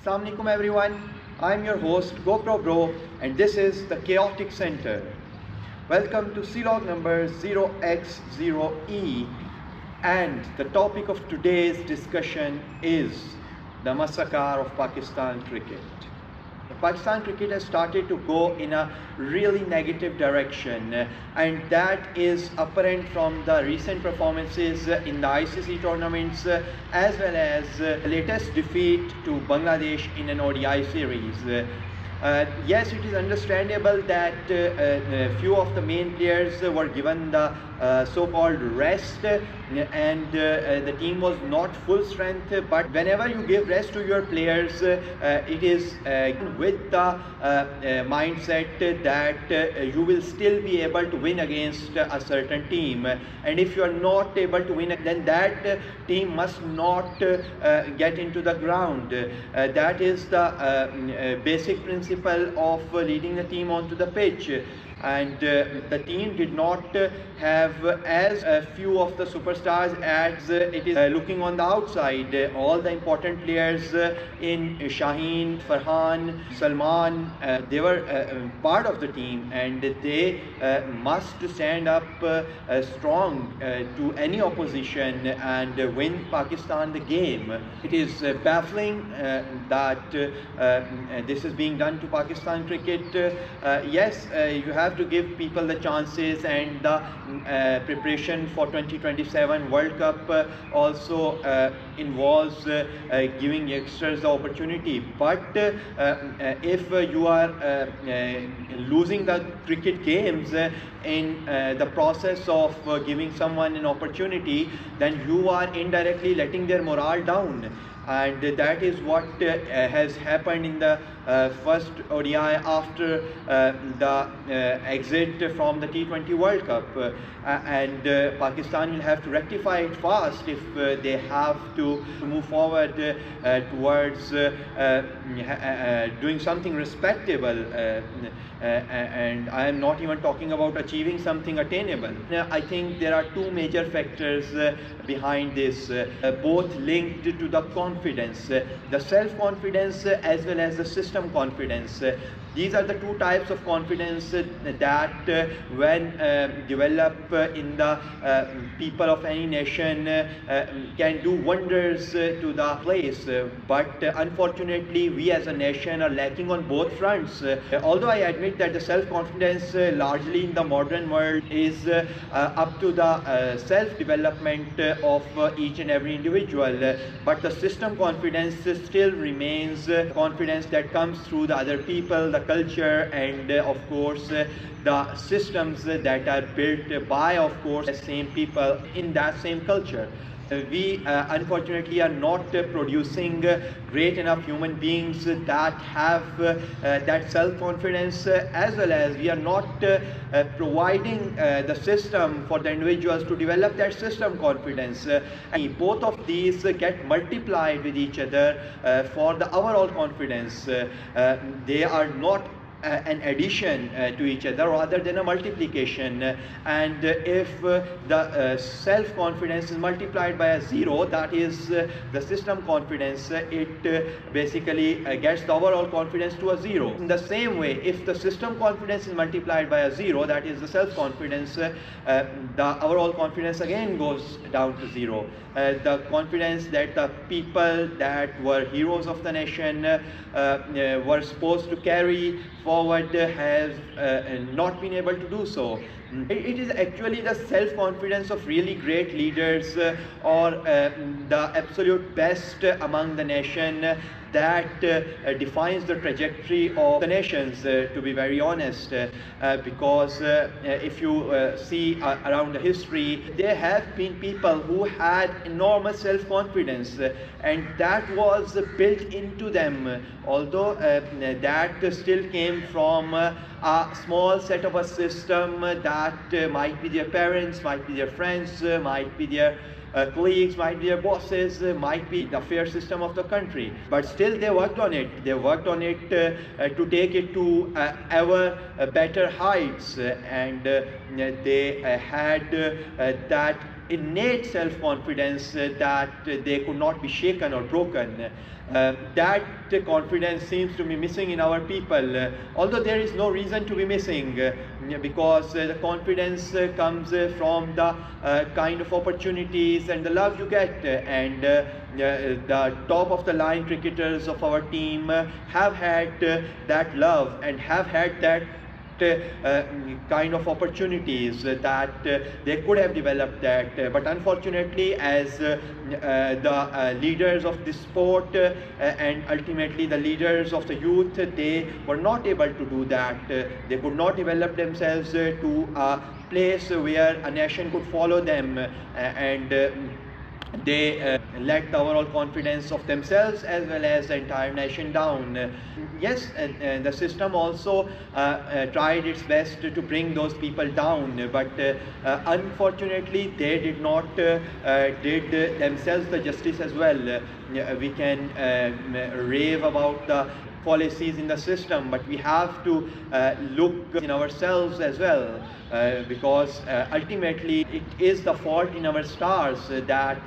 Assalamu alaikum everyone, I'm your host GoPro Bro and this is the Chaotic Center. Welcome to C-Log number 0x0E, and the topic of today's discussion is the massacre of Pakistan cricket. Pakistan cricket has started to go in a really negative direction, and that is apparent from the recent performances in the ICC tournaments as well as the latest defeat to Bangladesh in an ODI series. Yes, it is understandable that few of the main players were given the so-called rest, and the team was not full strength, but whenever you give rest to your players, it is with the mindset that you will still be able to win against a certain team, and if you are not able to win, then that team must not get into the ground. That is the basic principle of leading the team onto the pitch. And the team did not have as few of the superstars as it is looking on the outside. All the important players in Shaheen, Farhan, Salman, they were part of the team, and they must stand up strong to any opposition and win Pakistan the game. It is baffling that this is being done to Pakistan cricket. Yes, you have to give people the chances, and the preparation for 2027 World Cup also involves giving youngsters the opportunity. But if you are losing the cricket games in the process of giving someone an opportunity, then you are indirectly letting their morale down. And that is what has happened in the first ODI after the exit from the T20 World Cup, and Pakistan will have to rectify it fast if they have to move forward towards doing something respectable, and I am not even talking about achieving something attainable. I think there are two major factors behind this, both linked to the confidence, the self-confidence as well as the system confidence. These are the two types of confidence that when developed in the people of any nation can do wonders to the place. But unfortunately, we as a nation are lacking on both fronts. Although I admit that the self-confidence largely in the modern world is up to the self-development of each and every individual, but the system confidence still remains confidence that comes through the other people, the culture, and of course the systems that are built by, of course, the same people in that same culture. We unfortunately are not producing great enough human beings that have that self-confidence, as well as we are not providing the system for the individuals to develop that system confidence. And both of these get multiplied with each other for the overall confidence. They are not an addition to each other rather than a multiplication, and if the self-confidence is multiplied by a zero, that is the system confidence, it basically gets the overall confidence to a zero. In the same way, if the system confidence is multiplied by a zero, that is the self-confidence, the overall confidence again goes down to zero. The confidence that the people that were heroes of the nation were supposed to carry forward has not been able to do so. It is actually the self-confidence of really great leaders or the absolute best among the nation that defines the trajectory of the nations, to be very honest, because if you see around the history, there have been people who had enormous self-confidence, and that was built into them, although that still came from a small set of a system that might be their parents, might be their friends, might be their colleagues, might be their bosses, might be the fair system of the country. But still they worked on it. They worked on it to take it to ever better heights, and they had that innate self-confidence that they could not be shaken or broken. That confidence seems to be missing in our people, although there is no reason to be missing, because the confidence comes from the kind of opportunities and the love you get, and the top of the line cricketers of our team have had that love and have had that kind of opportunities that they could have developed that, but unfortunately, as the leaders of this sport and ultimately the leaders of the youth, they were not able to do that. They could not develop themselves to a place where a nation could follow them, and they let the overall confidence of themselves as well as the entire nation down. Yes, the system also tried its best to bring those people down, but unfortunately they did not did themselves the justice as well. We can rave about the policies in the system, but we have to look in ourselves as well, because ultimately it is the fault in our stars that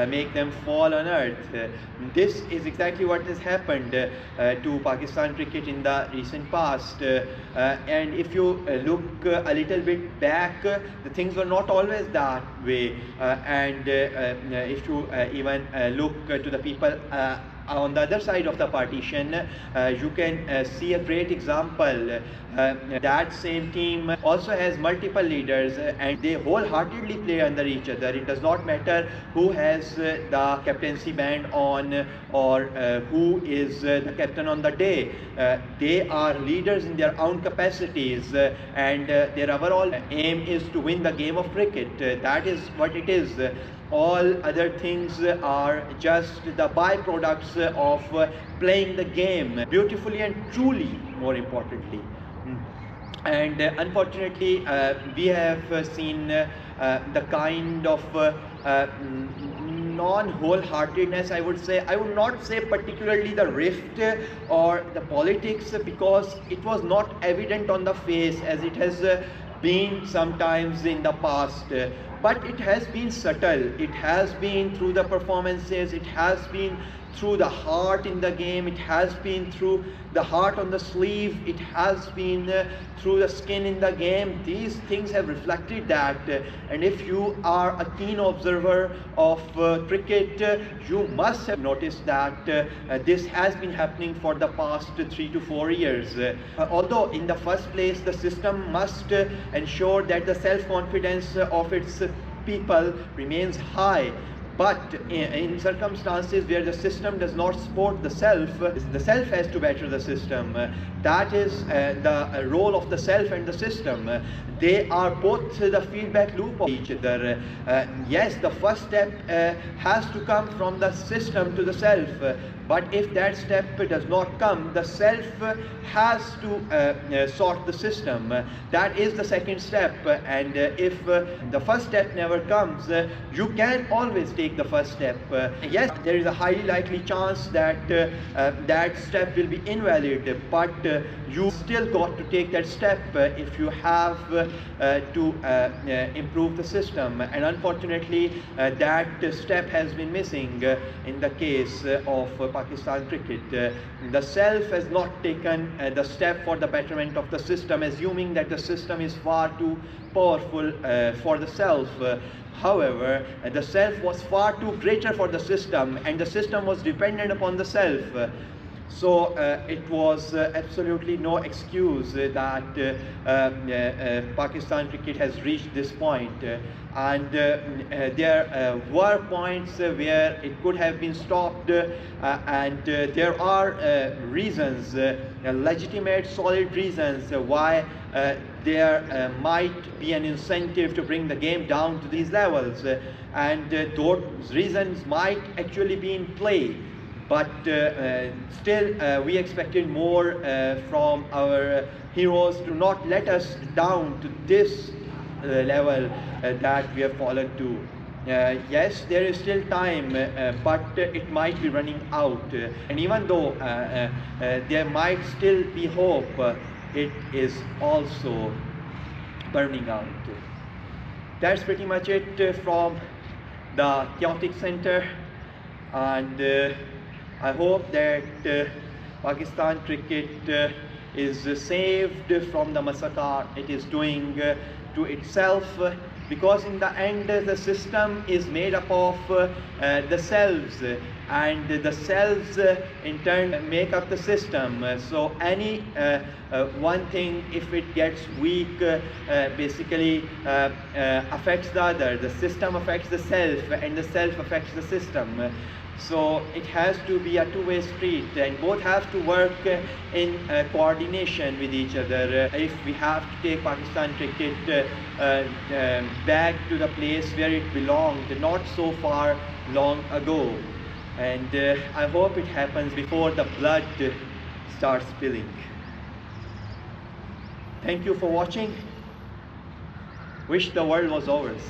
make them fall on earth. This is exactly what has happened to Pakistan cricket in the recent past, and if you look a little bit back, the things were not always that way, and if you even look to the people on the other side of the partition, you can see a great example. That same team also has multiple leaders, and they wholeheartedly play under each other. It does not matter who has the captaincy band on or who is the captain on the day. They are leaders in their own capacities, and their overall aim is to win the game of cricket. That is what it is. All other things are just the byproducts of playing the game beautifully and truly, more importantly. And unfortunately, we have seen the kind of non-wholeheartedness, I would say. I would not say particularly the rift or the politics, because it was not evident on the face as it has been sometimes in the past. But it has been subtle. It has been through the performances, it has been through the heart in the game, it has been through the heart on the sleeve, it has been through the skin in the game. These things have reflected that, and if you are a keen observer of cricket, you must have noticed that this has been happening for the past 3 to 4 years. Although in the first place the system must ensure that the self-confidence of its people remains high, but in circumstances where the system does not support the self has to better the system. That is the role of the self and the system. They are both the feedback loop of each other. Yes, the first step has to come from the system to the self, but if that step does not come, the self has to sort the system. That is the second step, and if the first step never comes, you can always take the first step. Yes, there is a highly likely chance that that step will be invalid, but you still got to take that step if you have to improve the system, and unfortunately that step has been missing in the case of Pakistan cricket. The self has not taken the step for the betterment of the system, assuming that the system is far too powerful for the self. However, the self was far too greater for the system, and the system was dependent upon the self. So it was absolutely no excuse that Pakistan cricket has reached this point, and there were points where it could have been stopped, and there are reasons, legitimate, solid reasons why there might be an incentive to bring the game down to these levels, and those reasons might actually be in play. But still we expected more from our heroes to not let us down to this level that we have fallen to. Yes, there is still time, but it might be running out, and even though there might still be hope, it is also burning out. That's pretty much it from the Chaotic Center, and I hope that Pakistan cricket is saved from the massacre it is doing to itself, because in the end the system is made up of the cells, and the cells in turn make up the system. So any one thing, if it gets weak, basically affects the other. The system affects the self, and the self affects the system. So it has to be a two-way street, and both have to work in coordination with each other. If we have to take Pakistan cricket back to the place where it belonged not so far long ago. And I hope it happens before the blood starts spilling. Thank you for watching. Wish the world was ours.